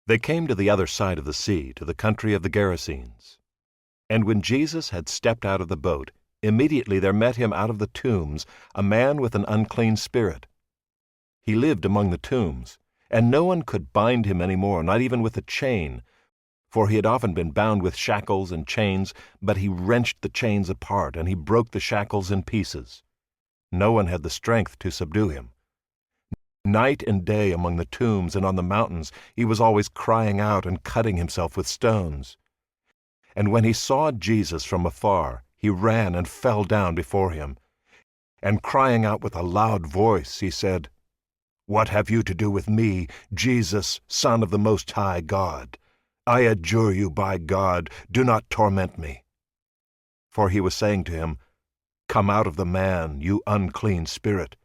They came to the other side of the sea, to the country of the Gerasenes. And when Jesus had stepped out of the boat, immediately there met him out of the tombs a man with an unclean spirit. He lived among the tombs, and no one could bind him any more, not even with a chain, for he had often been bound with shackles and chains, but he wrenched the chains apart, and he broke the shackles in pieces. No one had the strength to subdue him. Night and day among the tombs and on the mountains he was always crying out and cutting himself with stones. And when he saw Jesus from afar, he ran and fell down before him. And crying out with a loud voice, he said, "What have you to do with me, Jesus, Son of the Most High God? I adjure you by God, do not torment me." For he was saying to him, "Come out of the man, you unclean spirit."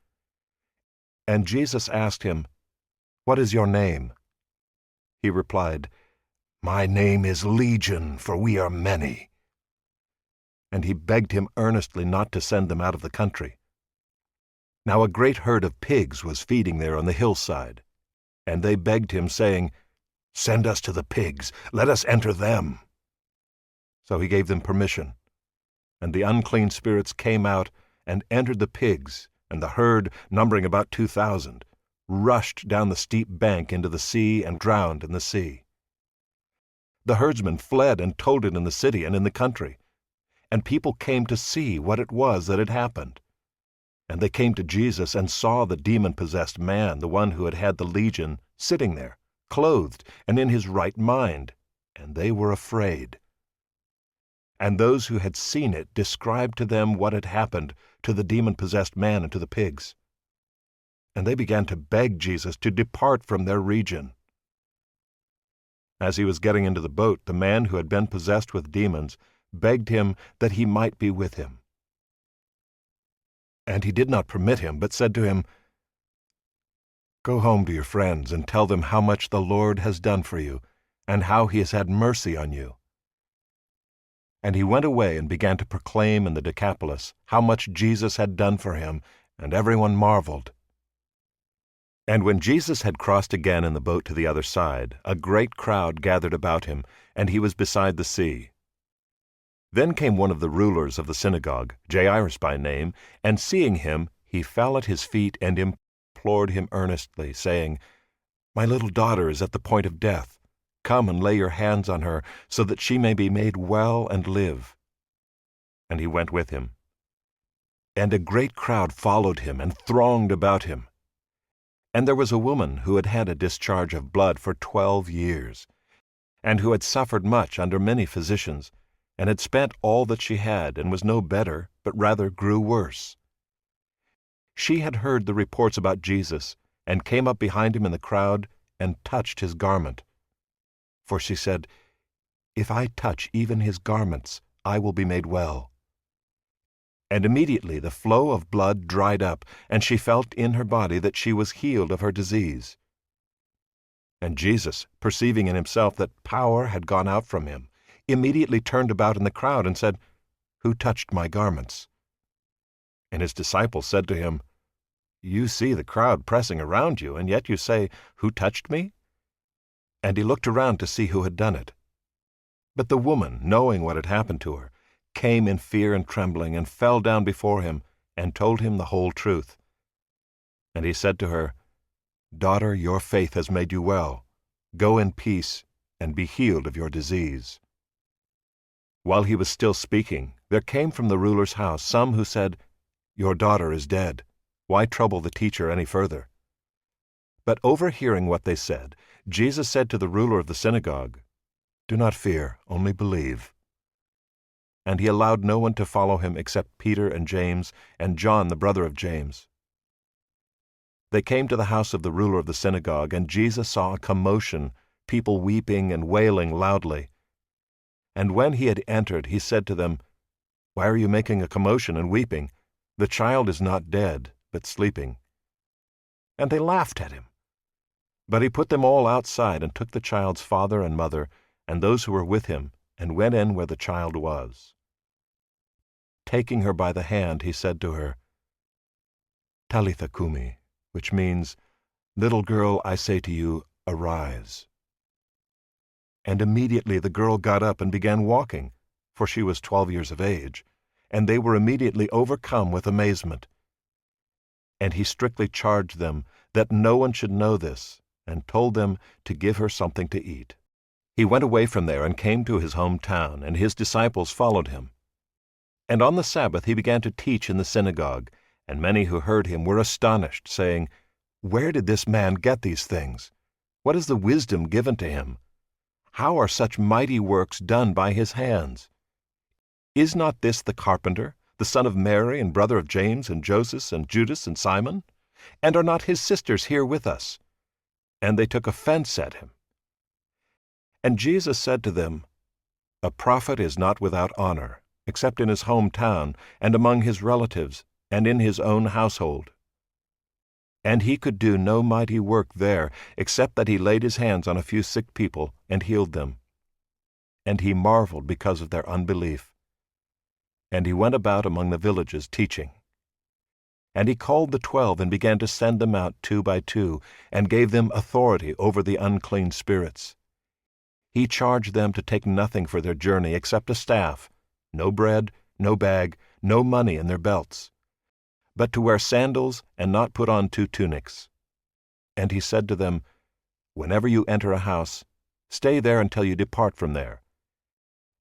And Jesus asked him, "What is your name?" He replied, "My name is Legion, for we are many." And he begged him earnestly not to send them out of the country. Now a great herd of pigs was feeding there on the hillside, and they begged him, saying, "Send us to the pigs, let us enter them." So he gave them permission, and the unclean spirits came out and entered the pigs, and the herd, numbering about 2,000, rushed down the steep bank into the sea and drowned in the sea. The herdsmen fled and told it in the city and in the country, and people came to see what it was that had happened. And they came to Jesus and saw the demon-possessed man, the one who had had the legion, sitting there, clothed and in his right mind, and they were afraid. And those who had seen it described to them what had happened to the demon-possessed man and to the pigs. And they began to beg Jesus to depart from their region. As he was getting into the boat, the man who had been possessed with demons begged him that he might be with him. And he did not permit him, but said to him, "Go home to your friends and tell them how much the Lord has done for you, and how he has had mercy on you." And he went away and began to proclaim in the Decapolis how much Jesus had done for him, and everyone marveled. And when Jesus had crossed again in the boat to the other side, a great crowd gathered about him, and he was beside the sea. Then came one of the rulers of the synagogue, Jairus by name, and seeing him, he fell at his feet and implored him earnestly, saying, "My little daughter is at the point of death. Come and lay your hands on her, so that she may be made well and live." And he went with him. And a great crowd followed him and thronged about him. And there was a woman who had had a discharge of blood for 12 years, and who had suffered much under many physicians, and had spent all that she had, and was no better, but rather grew worse. She had heard the reports about Jesus, and came up behind him in the crowd, and touched his garment. For she said, "If I touch even his garments, I will be made well." And immediately the flow of blood dried up, and she felt in her body that she was healed of her disease. And Jesus, perceiving in himself that power had gone out from him, immediately turned about in the crowd and said, "Who touched my garments?" And his disciples said to him, "You see the crowd pressing around you, and yet you say, 'Who touched me?'" And he looked around to see who had done it. But the woman, knowing what had happened to her, came in fear and trembling, and fell down before him, and told him the whole truth. And he said to her, "Daughter, your faith has made you well. Go in peace, and be healed of your disease." While he was still speaking, there came from the ruler's house some who said, "Your daughter is dead. Why trouble the teacher any further?" But overhearing what they said, Jesus said to the ruler of the synagogue, "Do not fear, only believe." And he allowed no one to follow him except Peter and James and John the brother of James. They came to the house of the ruler of the synagogue, and Jesus saw a commotion, people weeping and wailing loudly. And when he had entered, he said to them, "Why are you making a commotion and weeping? The child is not dead, but sleeping." And they laughed at him. But he put them all outside, and took the child's father and mother, and those who were with him, and went in where the child was. Taking her by the hand, he said to her, "Talitha cumi," which means, "Little girl, I say to you, arise." And immediately the girl got up and began walking, for she was 12 years of age, and they were immediately overcome with amazement. And he strictly charged them that no one should know this, and told them to give her something to eat. He went away from there and came to his hometown, and his disciples followed him. And on the Sabbath he began to teach in the synagogue, and many who heard him were astonished, saying, "Where did this man get these things? What is the wisdom given to him? How are such mighty works done by his hands? Is not this the carpenter, the son of Mary, and brother of James, and Joseph, and Judas, and Simon? And are not his sisters here with us?" And they took offense at him. And Jesus said to them, "A prophet is not without honor, except in his hometown, and among his relatives, and in his own household." And he could do no mighty work there, except that he laid his hands on a few sick people and healed them. And he marveled because of their unbelief. And he went about among the villages teaching. And he called the 12 and began to send them out 2 by 2, and gave them authority over the unclean spirits. He charged them to take nothing for their journey except a staff, no bread, no bag, no money in their belts, but to wear sandals and not put on 2 tunics. And he said to them, "Whenever you enter a house, stay there until you depart from there.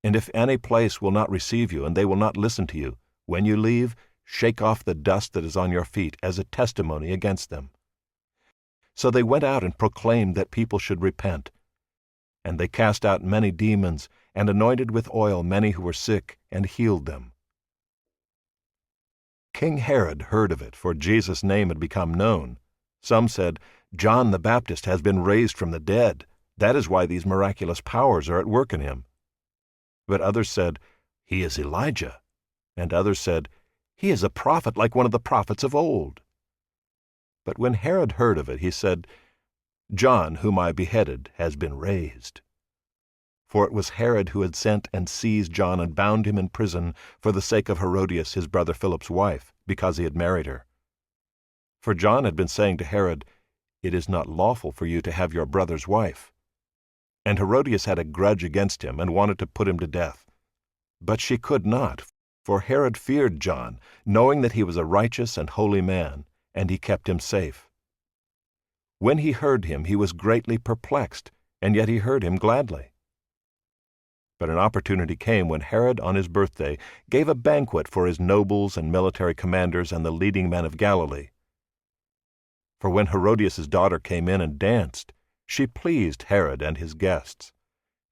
And if any place will not receive you, and they will not listen to you, when you leave, shake off the dust that is on your feet as a testimony against them." So they went out and proclaimed that people should repent. And they cast out many demons, and anointed with oil many who were sick, and healed them. King Herod heard of it, for Jesus' name had become known. Some said, "John the Baptist has been raised from the dead. That is why these miraculous powers are at work in him." But others said, "He is Elijah." And others said, "He is a prophet like one of the prophets of old." But when Herod heard of it, he said, "John, whom I beheaded, has been raised." For it was Herod who had sent and seized John and bound him in prison for the sake of Herodias, his brother Philip's wife, because he had married her. For John had been saying to Herod, "It is not lawful for you to have your brother's wife." And Herodias had a grudge against him and wanted to put him to death. But she could not, for Herod feared John, knowing that he was a righteous and holy man, and he kept him safe. When he heard him, he was greatly perplexed, and yet he heard him gladly. But an opportunity came when Herod on his birthday gave a banquet for his nobles and military commanders and the leading men of Galilee. For when Herodias' daughter came in and danced, she pleased Herod and his guests.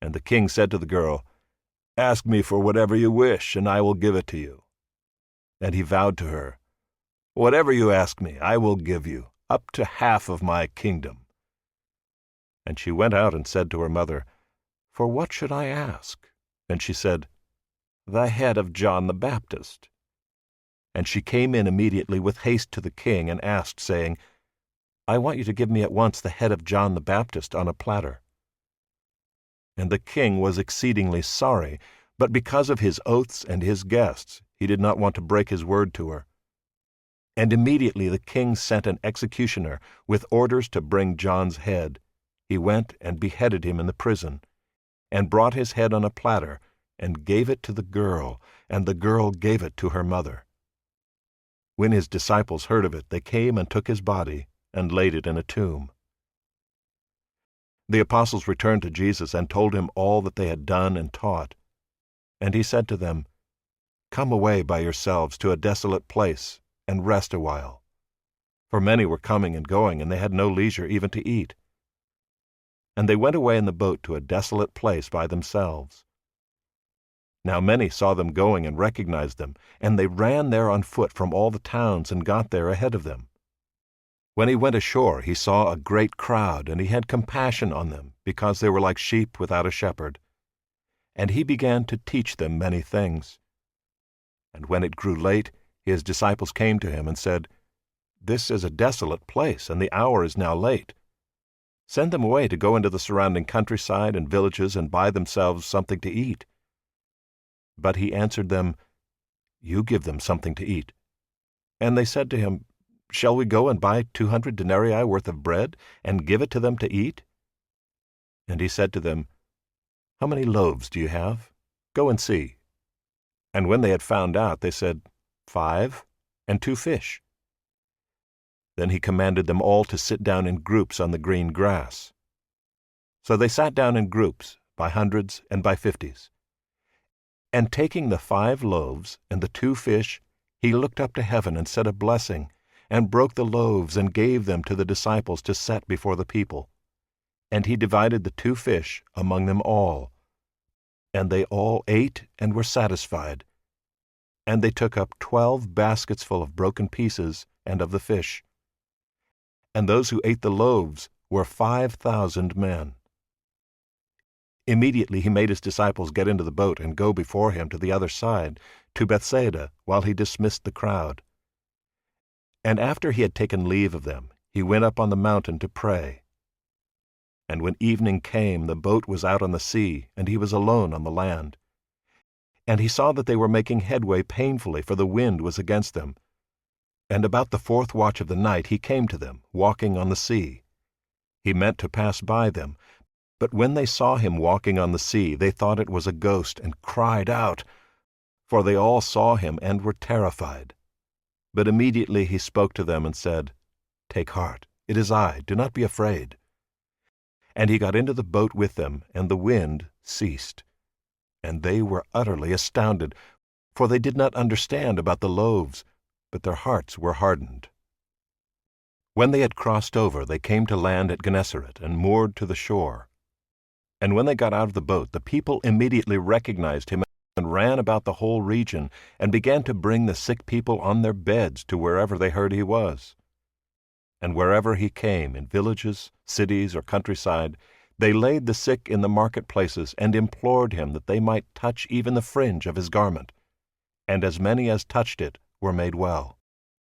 And the king said to the girl, "Ask me for whatever you wish, and I will give it to you." And he vowed to her, "Whatever you ask me, I will give you, up to half of my kingdom." And she went out and said to her mother, "For what should I ask?" And she said, "The head of John the Baptist." And she came in immediately with haste to the king and asked, saying, "I want you to give me at once the head of John the Baptist on a platter." And the king was exceedingly sorry, but because of his oaths and his guests, he did not want to break his word to her. And immediately the king sent an executioner with orders to bring John's head. He went and beheaded him in the prison, and brought his head on a platter, and gave it to the girl, and the girl gave it to her mother. When his disciples heard of it, they came and took his body, and laid it in a tomb. The apostles returned to Jesus and told him all that they had done and taught. And he said to them, "Come away by yourselves to a desolate place, and rest a while." For many were coming and going, and they had no leisure even to eat. And they went away in the boat to a desolate place by themselves. Now many saw them going and recognized them, and they ran there on foot from all the towns and got there ahead of them. When he went ashore, he saw a great crowd, and he had compassion on them, because they were like sheep without a shepherd. And he began to teach them many things. And when it grew late, his disciples came to him and said, "This is a desolate place, and the hour is now late. Send them away to go into the surrounding countryside and villages and buy themselves something to eat." But he answered them, "You give them something to eat." And they said to him, "Shall we go and buy 200 denarii worth of bread, and give it to them to eat?" And he said to them, "How many loaves do you have? Go and see." And when they had found out, they said, "5, and 2 fish." Then he commanded them all to sit down in groups on the green grass. So they sat down in groups, by hundreds and by 50s. And taking the 5 loaves and the 2 fish, he looked up to heaven and said a blessing, and broke the loaves and gave them to the disciples to set before the people. And he divided the 2 fish among them all. And they all ate and were satisfied. And they took up 12 baskets full of broken pieces and of the fish. And those who ate the loaves were 5,000 men. Immediately he made his disciples get into the boat and go before him to the other side, to Bethsaida, while he dismissed the crowd. And after he had taken leave of them, he went up on the mountain to pray. And when evening came, the boat was out on the sea, and he was alone on the land. And he saw that they were making headway painfully, for the wind was against them. And about the 4th watch of the night he came to them, walking on the sea. He meant to pass by them, but when they saw him walking on the sea, they thought it was a ghost, and cried out, for they all saw him and were terrified. But immediately he spoke to them and said, "Take heart, it is I, do not be afraid." And he got into the boat with them, and the wind ceased. And they were utterly astounded, for they did not understand about the loaves, but their hearts were hardened. When they had crossed over, they came to land at Gennesaret and moored to the shore. And when they got out of the boat, the people immediately recognized him and ran about the whole region and began to bring the sick people on their beds to wherever they heard he was. And wherever he came, in villages, cities, or countryside, they laid the sick in the marketplaces and implored him that they might touch even the fringe of his garment. And as many as touched it were made well.